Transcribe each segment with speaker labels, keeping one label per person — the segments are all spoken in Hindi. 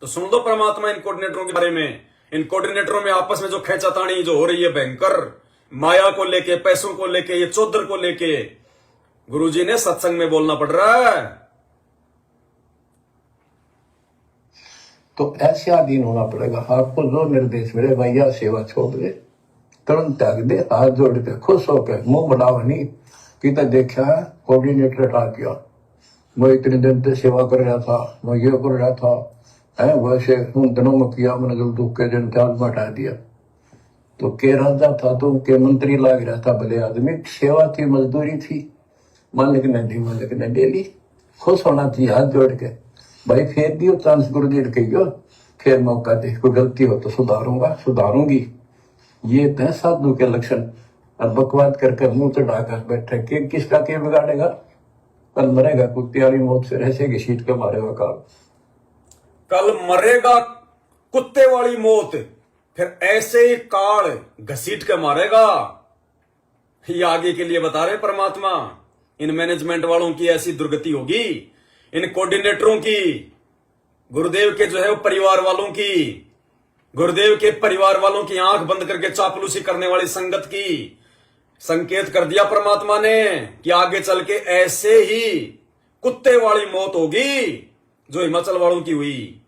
Speaker 1: तो सुन लो परमात्मा इन कोऑर्डिनेटरों के बारे में। इन कोऑर्डिनेटरों में आपस में जो खेचातानी जो हो रही है भयंकर, माया को लेके, पैसों को लेके, ये चौधर को लेके, गुरुजी ने सत्संग में बोलना पड़ रहा है।
Speaker 2: तो ऐसे अधीन होना पड़ेगा। आपको जो निर्देश मिले, भैया सेवा छोड़ दे, तुरंत त्याग दे, हाथ जोड़ के खुश होकर, मुंह बढ़ावा नहीं कि देखा है कोऑर्डिनेटर हटा दिया, मैं इतने दिन से सेवा कर रहा था, मैं ये कर रहा था, है वैसे उन दिनों में किया, मैंने जब दुख के दिन त्याग में हटा दिया। तो के राजा था तो के मंत्री लाग रहा था, भले आदमी, सेवा थी, मजदूरी थी, मालिक ने दी, मालिक ने डेली खुश होना चाहिए, हाथ जोड़ के। भाई फेर दियो चांस, गुरुजी ने कहियो, फिर मौका दे, कोई गलती हो तो सुधारूंगा, सुधारूंगी। ये थे साधु के लक्षण। और बकवाद करके मुंह चढ़ाकर बैठे कि किसका क्या बिगाड़ेगा, कल मरेगा कुत्ते वाली मौत से, ऐसे की सीट के मारेगा काल,
Speaker 1: कल मरेगा कुत्ते वाली मौत, फिर ऐसे ही काल घसीट के मारेगा। ये आगे के लिए बता रहे परमात्मा। इन मैनेजमेंट वालों की ऐसी दुर्गति होगी, इन कोऑर्डिनेटरों की, गुरुदेव के जो है वो परिवार वालों की, गुरुदेव के परिवार वालों की आंख बंद करके चापलूसी करने वाली संगत की संकेत कर दिया परमात्मा ने कि आगे चल के ऐसे ही कुत्ते वाली मौत होगी जो हिमाचल वालों की हुई।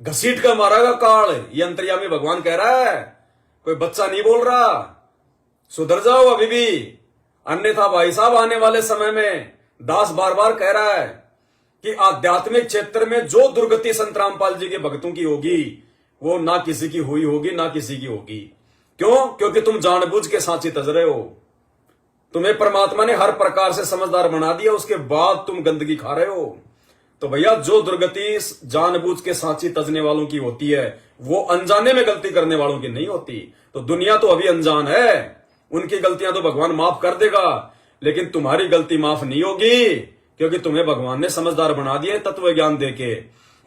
Speaker 1: घसीट कर मारेगा काल, ये अंतर्यामी भगवान कह रहा है, कोई बच्चा नहीं बोल रहा। सुधर जाओ अभी भी, अन्यथा भाई साहब आने वाले समय में दास बार बार कह रहा है कि आध्यात्मिक क्षेत्र में जो दुर्गति संत रामपाल जी के भक्तों की होगी वो ना किसी की हुई होगी, ना किसी की होगी। क्यों? क्योंकि तुम जानबूझ के सांची तज रहे हो। तुम्हें परमात्मा ने हर प्रकार से समझदार बना दिया, उसके बाद तुम गंदगी खा रहे हो। तो भैया जो दुर्गति जानबूझ के सांची तजने वालों की होती है वो अनजाने में गलती करने वालों की नहीं होती। तो दुनिया तो अभी अनजान है, उनकी गलतियां तो भगवान माफ कर देगा, लेकिन तुम्हारी गलती माफ नहीं होगी, क्योंकि तुम्हें भगवान ने समझदार बना दिया तत्व ज्ञान देके।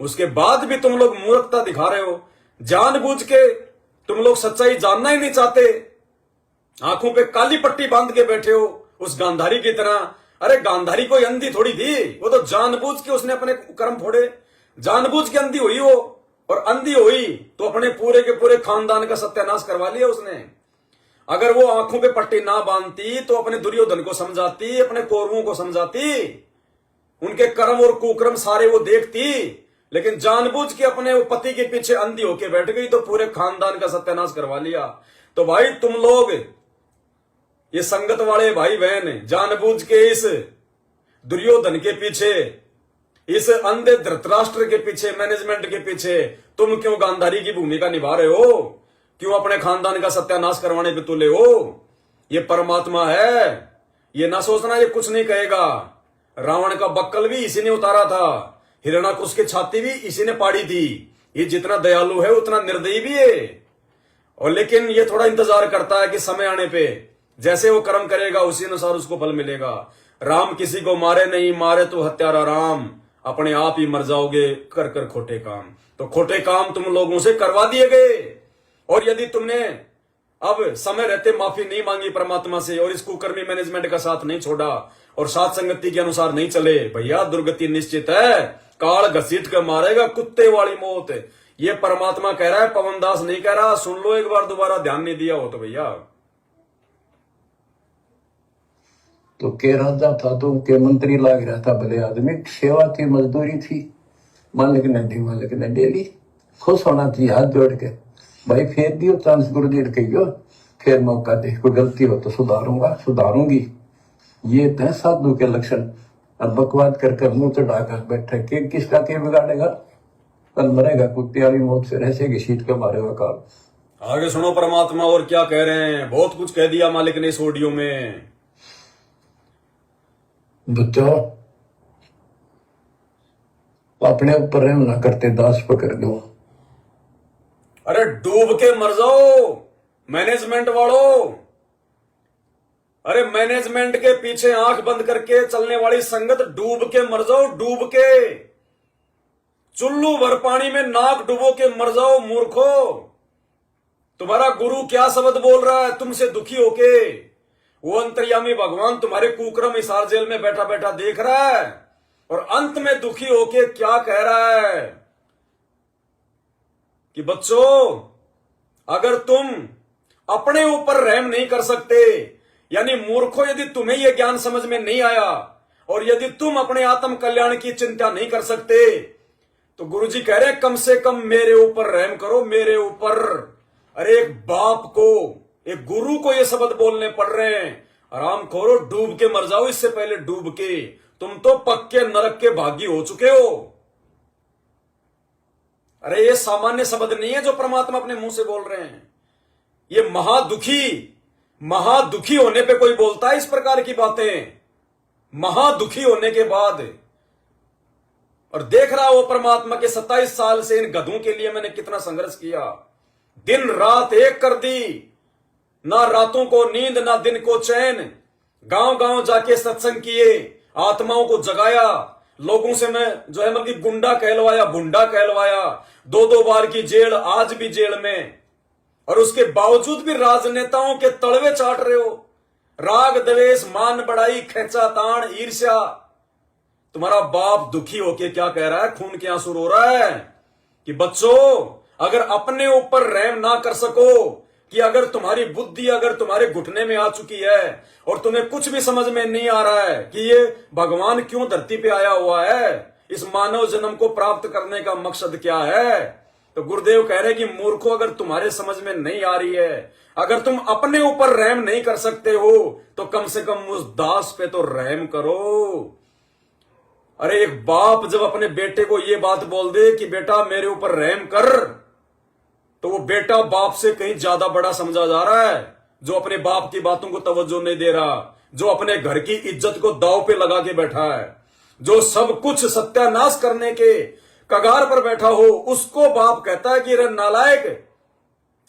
Speaker 1: उसके बाद भी तुम लोग मूर्खता दिखा रहे हो, जानबूझ के तुम लोग सच्चाई जानना ही नहीं चाहते, आंखों पे काली पट्टी बांध के बैठे हो उस गांधारी की तरह। अरे गांधारी कोई अंधी थोड़ी थी, वो तो जानबूझ के उसने अपने कर्म फोड़े, जानबूझ के अंधी हुई वो, और अंधी हुई तो अपने पूरे के पूरे खानदान का सत्यानाश करवा लिया उसने। अगर वो आंखों पे पट्टी ना बांधती तो अपने दुर्योधन को समझाती, अपने कौरवों को समझाती, उनके कर्म और कुकर्म सारे वो देखती, लेकिन जानबूझ के अपने वो पति के पीछे अंधी होके बैठ गई तो पूरे खानदान का सत्यानाश करवा लिया। तो भाई तुम लोग ये संगत वाले भाई बहन जानबूझ के इस दुर्योधन के पीछे, इस अंधे धृतराष्ट्र के पीछे, मैनेजमेंट के पीछे तुम क्यों गांधारी की भूमिका निभा रहे हो? क्यों अपने खानदान का सत्यानाश करवाने पे तुले हो? ये परमात्मा है, ये ना सोचना ये कुछ नहीं कहेगा। रावण का बक्कल भी इसी ने उतारा था, हिरण्याकुश की छाती भी इसी ने पाड़ी थी। ये जितना दयालु है उतना निर्दयी भी है। और लेकिन ये थोड़ा इंतजार करता है कि समय आने पे जैसे वो कर्म करेगा उसी अनुसार उसको फल मिलेगा। राम किसी को मारे नहीं, मारे तो हत्यारा राम, अपने आप ही मर जाओगे कर कर खोटे काम। तो खोटे काम तुम लोगों से करवा दिए गए, और यदि तुमने अब समय रहते माफी नहीं मांगी परमात्मा से और इस कुकर्मी मैनेजमेंट का साथ नहीं छोड़ा और साथ संगति के अनुसार नहीं चले, भैया दुर्गति निश्चित है, काल घसीट कर मारेगा कुत्ते वाली मौत। ये परमात्मा कह रहा है, पवनदास नहीं कह रहा। सुन लो एक बार दोबारा, ध्यान नहीं दिया हो तो भैया।
Speaker 2: तो के राजा था तो के मंत्री लाग रहा था, भले आदमी, सेवा थी, मजदूरी थी, मालिक ने दी, मालिक ने डेली खुश होना चाहिए, हाथ जोड़ के। भाई फेर दियो चांस, गुरुजी ने कहियो, फिर मौका दे, कोई गलती हो तो सुधारूंगा, सुधारूंगी। ये थे साधु के लक्षण। और बकवाद करके मुंह चढ़ाकर बैठे कि किसका क्या बिगाड़ेगा, कल मरेगा कुत्ते वाली मौत से, ऐसे की सीट के मारेगा काल।
Speaker 1: आगे सुनो परमात्मा और क्या कह रहे हैं। बहुत कुछ कह दिया मालिक ने इस ऑडियो में।
Speaker 2: बच्चों अपने ऊपर रहम ना करते, दास पकड़ लो।
Speaker 1: अरे डूब के मर जाओ मैनेजमेंट वालों। अरे मैनेजमेंट के पीछे आंख बंद करके चलने वाली संगत, डूब के मर जाओ, डूब के, चुल्लू भर पानी में नाक डूबो के मर जाओ मूर्खो। तुम्हारा गुरु क्या शब्द बोल रहा है तुमसे दुखी होके? वो अंतर्यामी भगवान तुम्हारे कुकर्म हिसार जेल में बैठा बैठा देख रहा है, और अंत में दुखी होके क्या कह रहा है? कि बच्चों, अगर तुम अपने ऊपर रहम नहीं कर सकते, यानी मूर्खों, यदि तुम्हें यह ज्ञान समझ में नहीं आया और यदि तुम अपने आत्म कल्याण की चिंता नहीं कर सकते, तो गुरुजी कह रहे हैं कम से कम मेरे ऊपर रहम करो, मेरे ऊपर। अरे एक बाप को, एक गुरु को ये शब्द बोलने पड़ रहे हैं, आराम खोरो, डूब के मर जाओ, इससे पहले डूब के। तुम तो पक्के नरक के भागी हो चुके हो। अरे ये सामान्य शब्द नहीं है जो परमात्मा अपने मुंह से बोल रहे हैं। ये महादुखी होने पे कोई बोलता है इस प्रकार की बातें, महादुखी होने के बाद। और देख रहा वो परमात्मा के 27 साल से इन गधों के लिए मैंने कितना संघर्ष किया, दिन रात एक कर दी, ना रातों को नींद ना दिन को चैन, गांव गांव जाके सत्संग किए, आत्माओं को जगाया, लोगों से मैं जो है मतलब गुंडा कहलवाया, भुंडा कहलवाया, 2-2 बार की जेल, आज भी जेल में। और उसके बावजूद भी राजनेताओं के तलवे चाट रहे हो। राग द्वेष, मान बढ़ाई, खेचा ताण, ईर्ष्या। तुम्हारा बाप दुखी होके क्या कह रहा है, खून के आंसू रो रहा है कि बच्चों, अगर अपने ऊपर रहम ना कर सको, कि अगर तुम्हारी बुद्धि अगर तुम्हारे घुटने में आ चुकी है और तुम्हें कुछ भी समझ में नहीं आ रहा है कि ये भगवान क्यों धरती पे आया हुआ है, इस मानव जन्म को प्राप्त करने का मकसद क्या है, तो गुरुदेव कह रहे हैं कि मूर्खों, अगर तुम्हारे समझ में नहीं आ रही है, अगर तुम अपने ऊपर रहम नहीं कर सकते हो, तो कम से कम उस दास पे तो रहम करो। अरे एक बाप जब अपने बेटे को ये बात बोल दे कि बेटा मेरे ऊपर रहम कर, तो वो बेटा बाप से कहीं ज्यादा बड़ा समझा जा रहा है, जो अपने बाप की बातों को तवज्जो नहीं दे रहा, जो अपने घर की इज्जत को दांव पे लगा के बैठा है, जो सब कुछ सत्यानाश करने के कगार पर बैठा हो, उसको बाप कहता है कि रे नालायक,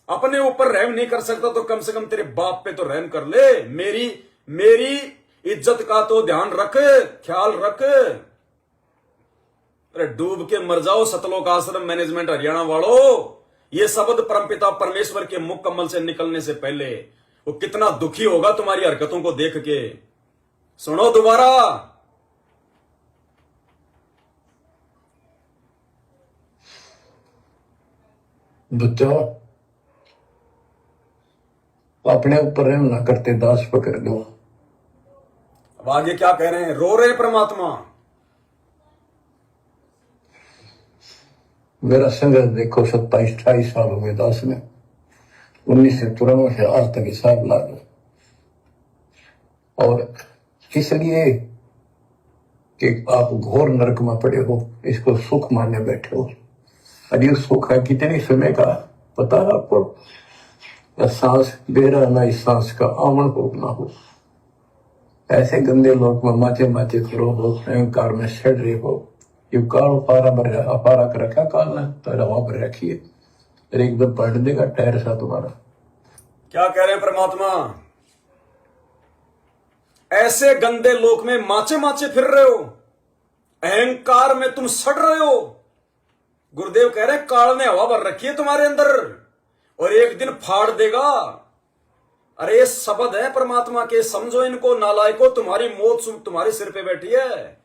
Speaker 1: अपने ऊपर रहम नहीं कर सकता तो कम से कम तेरे बाप पे तो रहम कर ले, मेरी इज्जत का तो ध्यान रख, ख्याल रख। अरे डूब के मर जाओ सतलोक आश्रम मैनेजमेंट हरियाणा वालों। ये शब्द परमपिता परमेश्वर के मुख कमल से निकलने से पहले वो कितना दुखी होगा तुम्हारी हरकतों को देख के। सुनो दोबारा,
Speaker 2: बच्चों, अपने ऊपर रहम ना करते दास पकड़ दो।
Speaker 1: अब आगे क्या कह रहे हैं, रो रहे हैं परमात्मा।
Speaker 2: मेरा संघर्ष देखो, 27-28 साल हो गए दास में, 1993 से आज तक हिसाब ला दो। और इसलिए कि आप घोर नरक में पड़े हो, इसको सुख मानने बैठे हो। और ये सुख है कितने समय का पता है आपको? या सांस दे रहा ना, इस सांस का आमन को ना हो। ऐसे गंदे लोग में माचे माचे करो हो, अहंकार में सड़ रहे हो। ये काल अपारा कर रखा काल ने, तो हवा पर रखिए, एकदम पलट देगा टायर सा तुम्हारा।
Speaker 1: क्या कह रहे हैं परमात्मा, ऐसे गंदे लोक में माचे माचे फिर रहे हो, अहंकार में तुम सड़ रहे हो। गुरुदेव कह रहे काल ने हवा भर रखी है तुम्हारे अंदर और एक दिन फाड़ देगा। अरे ये शब्द है परमात्मा के, समझो इनको नालायको, तुम्हारी मौत तुम्हारे सिर पे बैठी है।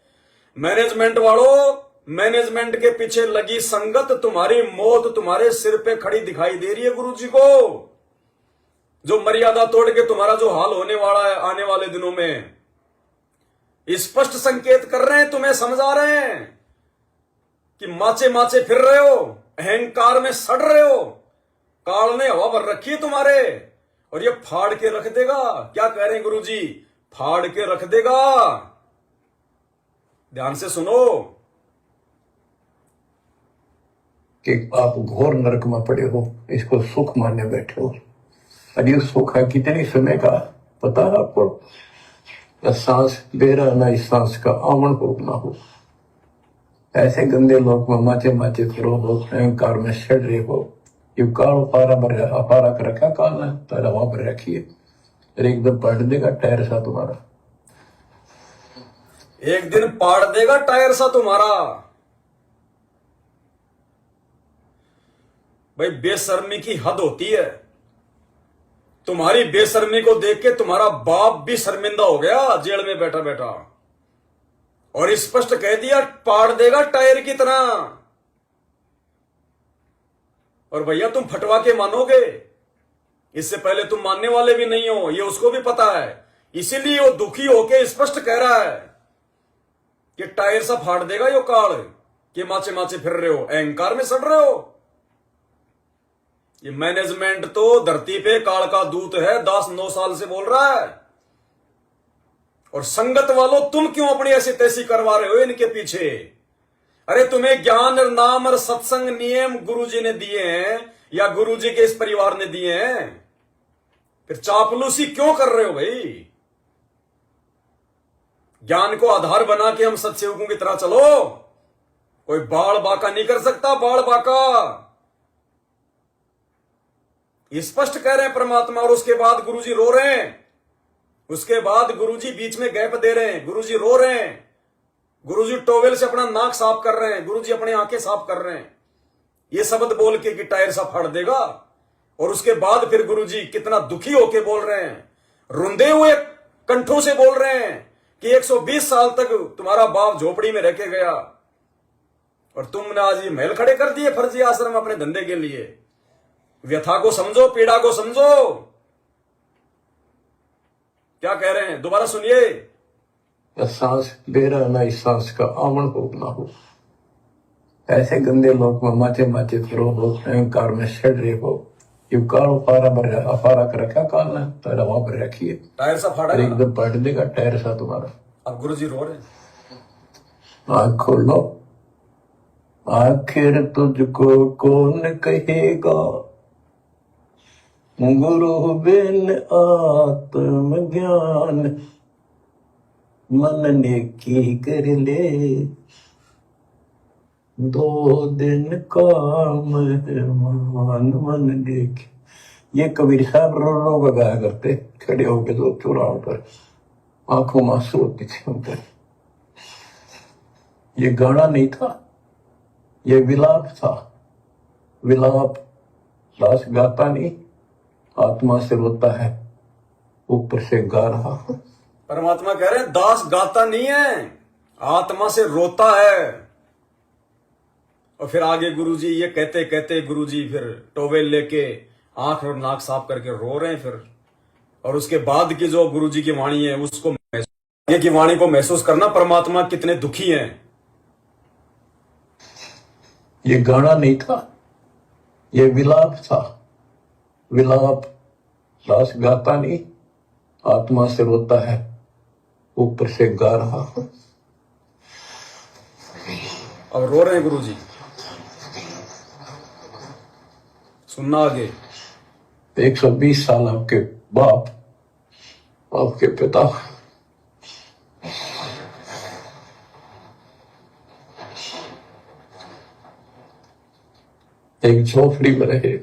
Speaker 1: मैनेजमेंट वालों, मैनेजमेंट के पीछे लगी संगत, तुम्हारी मौत तुम्हारे सिर पे खड़ी दिखाई दे रही है गुरुजी को। जो मर्यादा तोड़ के तुम्हारा जो हाल होने वाला है आने वाले दिनों में, स्पष्ट संकेत कर रहे हैं, तुम्हें समझा रहे हैं कि माचे माचे फिर रहे हो, अहंकार में सड़ रहे हो, काल ने हवा भर रखी है तुम्हारे और ये फाड़ के रख देगा। क्या कह रहे हैं गुरुजी, फाड़ के रख देगा। ध्यान से सुनो
Speaker 2: कि आप घोर नरक में पड़े हो, इसको सुख मानने बैठे हो। और ये सुख है कितने समय का पता है आपको? या सांस दे रहा ना, इस सांस का आमन को ना हो। ऐसे गंदे लोग में माचे माचे करो हो, अहंकार में सड़ रहे हो। ये काल अपारा कर रखा काल ने, तो हवा पर रखिए, एकदम पलट देगा टायर सा तुम्हारा।
Speaker 1: एक दिन पाड़ देगा टायर सा तुम्हारा। भाई बेशर्मी की हद होती है। तुम्हारी बेशर्मी को देख के तुम्हारा बाप भी शर्मिंदा हो गया जेल में बैठा बैठा, और स्पष्ट कह दिया पाड़ देगा टायर की तरह। और भैया तुम फटवा के मानोगे, इससे पहले तुम मानने वाले भी नहीं हो, ये उसको भी पता है। इसीलिए वो दुखी होके स्पष्ट कह रहा है कि टायर सा फाड़ देगा यो काल, कि माचे माचे फिर रहे हो, अहंकार में सड़ रहे हो। ये मैनेजमेंट तो धरती पे काल का दूत है, 10-9 साल से बोल रहा है। और संगत वालों, तुम क्यों अपनी ऐसी तैसी करवा रहे हो इनके पीछे? अरे तुम्हें ज्ञान और नाम और सत्संग नियम गुरुजी ने दिए हैं या गुरुजी के इस परिवार ने दिए हैं, फिर चापलूसी क्यों कर रहे हो भाई? ज्ञान को आधार बना के हम सत्सेवकों की तरह चलो। कोई बाल बाका नहीं कर सकता, बाल बाका। स्पष्ट कह रहे हैं परमात्मा। और उसके बाद गुरुजी रो रहे हैं, उसके बाद गुरुजी बीच में गैप दे रहे हैं, गुरुजी रो रहे हैं, गुरुजी टॉवेल से अपना नाक साफ कर रहे हैं, गुरुजी अपनी आंखें साफ कर रहे हैं, ये शब्द बोल के कि टायर सा फाड़ देगा। और उसके बाद फिर गुरुजी कितना दुखी होके बोल रहे हैं, रुंधे हुए कंठों से बोल रहे हैं कि 120 साल तक तुम्हारा बाप झोपड़ी में रह के गया और तुमने आज ये महल खड़े कर दिए फर्जी आश्रम अपने धंधे के लिए। व्यथा को समझो, पीड़ा को समझो। क्या कह रहे हैं, दोबारा सुनिए।
Speaker 2: सांस ले रहा ना, इस सांस का आवन हो ना हो। ऐसे गंदे लोग में माचे माचे फिरो हो, अहंकार में सड़ रहे हो। ये काल अफारा कर रखा काल ने, तो रवा पर रखिए,
Speaker 1: टायर सा फाड़ा
Speaker 2: एकदम पलट देगा टायर सा तुम्हारा।
Speaker 1: अब गुरुजी रो रहे हैं।
Speaker 2: आँख खोलो, आखिर तुझको कौन कहेगा, गुरु बिन आत्म ज्ञान, मन ने की कर ले, 2 दिन काम मान मन देख। ये कबीर साहब रो रो के गाया करते, खड़े होके दो चौराहों पर, आंखों में आंसू होते थे उनके। ये गाना नहीं था, ये विलाप था। विलाप दास गाता नहीं, आत्मा से रोता है, ऊपर से गा रहा है।
Speaker 1: परमात्मा कह रहे हैं दास गाता नहीं है, आत्मा से रोता है। और फिर आगे गुरुजी ये कहते कहते गुरुजी फिर टॉवेल लेके आंख और नाक साफ करके रो रहे हैं फिर। और उसके बाद की जो गुरुजी की वाणी है उसको, आगे की वाणी को महसूस करना परमात्मा कितने दुखी हैं।
Speaker 2: ये गाना नहीं था, ये विलाप था। विलाप दास गाता नहीं, आत्मा से रोता है, ऊपर से गा रहा है।
Speaker 1: अब रो रहे हैं गुरुजी, सुनना आगे।
Speaker 2: 120 साल आपके बाप, आपके पिता एक झोपड़ी में रहे,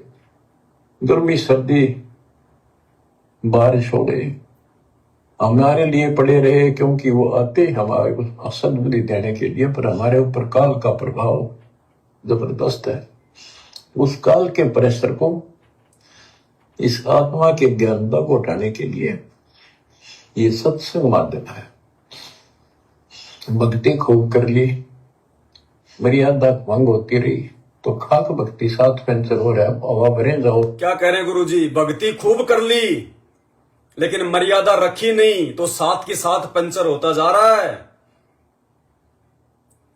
Speaker 2: गर्मी सर्दी बारिश हो गई, हमारे लिए पड़े रहे, क्योंकि वो आते हमारे सद्बुद्धि देने के लिए, पर हमारे ऊपर काल का प्रभाव जबरदस्त है। उस काल के प्रेशर को इस आत्मा के ज्ञानता को हटाने के लिए ये सत्संग माध्यम है। भक्ति खूब कर ली, मर्यादा भंग होती रही, तो खाक भक्ति साथ पंचर हो रहा है, हवा भरे जाओ।
Speaker 1: क्या कह रहे हैं गुरुजी, भक्ति खूब कर ली लेकिन मर्यादा रखी नहीं, तो साथ के साथ पंचर होता जा रहा है।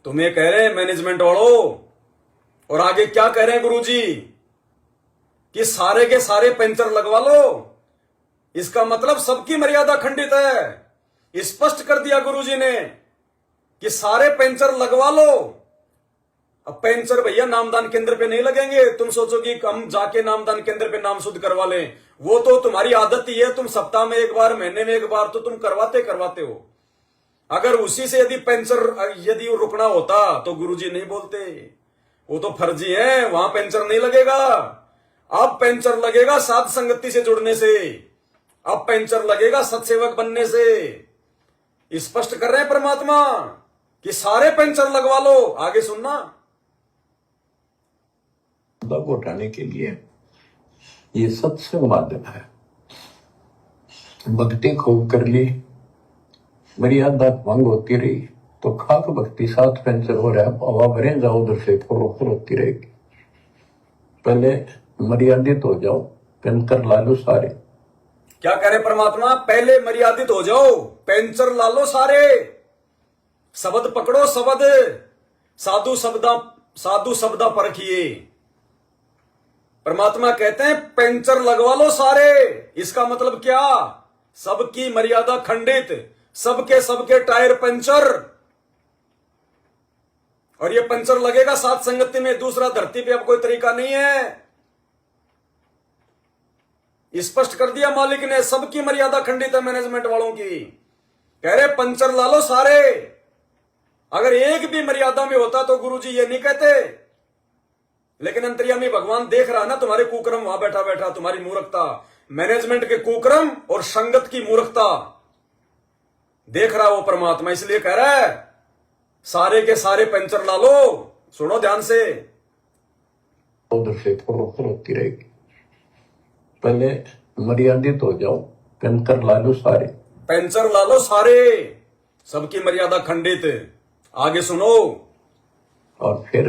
Speaker 1: तुम्हें कह रहे हैं मैनेजमेंट वालों। और आगे क्या कह रहे हैं गुरुजी कि सारे के सारे पंचर लगवा लो। इसका मतलब सबकी मर्यादा खंडित है। स्पष्ट कर दिया गुरुजी ने कि सारे पंचर लगवा लो। अब पंचर भैया नामदान केंद्र पे नहीं लगेंगे। तुम सोचो कि हम जाके नामदान केंद्र पे नाम शुद्ध करवा लें, वो तो तुम्हारी आदत ही है। तुम सप्ताह में एक बार, महीने में एक बार तो तुम करवाते हो। अगर उसी से यदि पंचर यदि रुकना होता तो गुरुजी नहीं बोलते। वो तो फर्जी है, वहां पंचर नहीं लगेगा। अब पंचर लगेगा साध संगति से जुड़ने से, अब पंचर लगेगा सत्सेवक बनने से। स्पष्ट कर रहे हैं परमात्मा कि सारे पंचर लगवा लो। आगे सुनना,
Speaker 2: को उठाने के लिए ये सत्संग माध्यम है। भक्ति खूब कर ली, मर्यादा भंग होती रही, तो खाक भक्ति साथ पंचर हो रहा है, हवा भरे जाओ उधर से फुर होती रहेगी। पहले मर्यादित हो जाओ, पेंकर ला लो सारे।
Speaker 1: क्या कह रहे परमात्मा? पहले मर्यादित हो जाओ, पेंचर ला लो सारे। शब्द पकड़ो, शब्द साधु शब्दा परखिए। परमात्मा कहते हैं पेंचर लगवा लो सारे। इसका मतलब क्या? सबकी मर्यादा खंडित, सबके टायर पंचर। और ये पंचर लगेगा सात संगति में, दूसरा धरती पे अब कोई तरीका नहीं है। स्पष्ट कर दिया मालिक ने, सबकी मर्यादा खंडित है मैनेजमेंट वालों की। कह रहे पंचर ला लो सारे। अगर एक भी मर्यादा में होता तो गुरुजी ये नहीं कहते, लेकिन अंतर्यामी भगवान देख रहा है ना तुम्हारे कुकर्म, वहां बैठा बैठा तुम्हारी मूर्खता, मैनेजमेंट के कुकर्म और संगत की मूर्खता देख रहा है वो परमात्मा। इसलिए कह रहा है सारे के सारे पंचर ला लो। सुनो ध्यान से,
Speaker 2: उधर से होती रहेगी। पहले मर्यादित हो जाओ, पेंकर ला लो सारे।
Speaker 1: पंचर ला लो सारे, सबकी मर्यादा खंडित। आगे सुनो,
Speaker 2: और फिर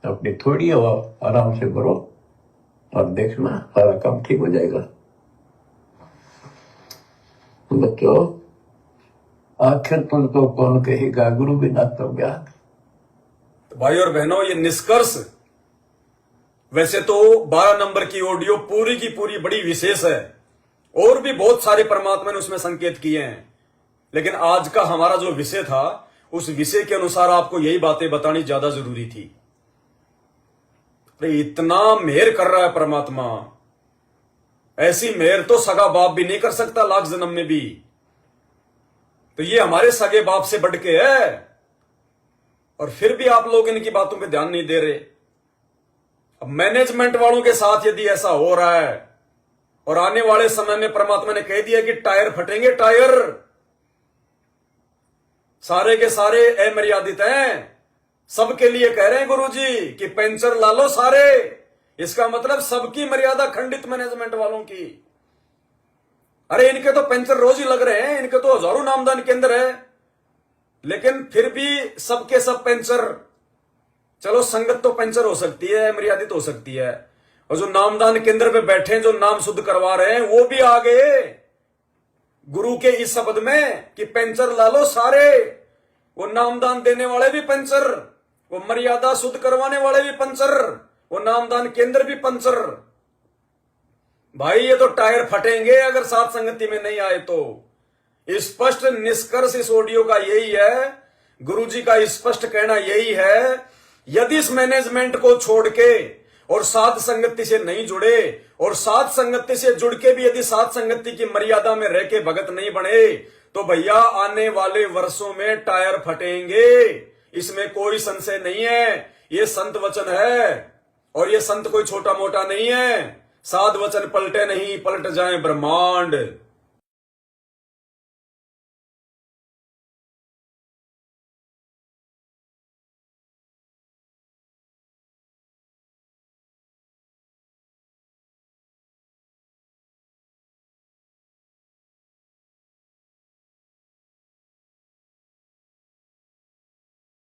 Speaker 2: अपनी थोड़ी हवा आराम से भरो और देखना सारा काम ठीक हो जाएगा। बच्चों, आखिर तुमको कौन कहेगा गुरु बिना तो ज्ञान।
Speaker 1: तो भाई और बहनों, ये निष्कर्ष वैसे तो 12 नंबर की ऑडियो पूरी की पूरी बड़ी विशेष है, और भी बहुत सारे परमात्मा ने उसमें संकेत किए हैं, लेकिन आज का हमारा जो विषय था उस विषय के अनुसार आपको यही बातें बतानी ज्यादा जरूरी थी। अरे इतना मेहर कर रहा है परमात्मा, ऐसी मेहर तो सगा बाप भी नहीं कर सकता लाख जन्म में भी। तो ये हमारे सगे बाप से बढ़ के है, और फिर भी आप लोग इनकी बातों पे ध्यान नहीं दे रहे। अब मैनेजमेंट वालों के साथ यदि ऐसा हो रहा है, और आने वाले समय में परमात्मा ने कह दिया कि टायर फटेंगे, टायर सारे के सारे अमर्यादित हैं, सबके लिए कह रहे हैं गुरुजी कि पेंचर ला लो सारे। इसका मतलब सबकी मर्यादा खंडित मैनेजमेंट वालों की। अरे इनके तो पेंचर रोज ही लग रहे हैं, इनके तो हजारों नामदान केंद्र है, लेकिन फिर भी सबके सब पेंचर। चलो संगत तो पेंचर हो सकती है, मर्यादित हो सकती है, और जो नामदान केंद्र पे बैठे हैं, जो नाम शुद्ध करवा रहे हैं, वो भी आ गए गुरु के इस शब्द में कि पेंचर ला लो सारे। वो नामदान देने वाले भी पंचर, वो मर्यादा शुद्ध करवाने वाले भी पंचर, वो नामदान केंद्र भी पंचर। भाई ये तो टायर फटेंगे अगर सात संगति में नहीं आए तो। स्पष्ट निष्कर्ष इस ऑडियो का यही है, गुरुजी का स्पष्ट कहना यही है, यदि इस मैनेजमेंट को छोड़ के और सात संगति से नहीं जुड़े, और सात संगति से जुड़ के भी यदि सात संगति की मर्यादा में रह के भगत नहीं बने, तो भैया आने वाले वर्षों में टायर फटेंगे, इसमें कोई संशय नहीं है। ये संत वचन है, और ये संत कोई छोटा मोटा नहीं है। साध वचन पलटे नहीं, पलट जाए ब्रह्मांड।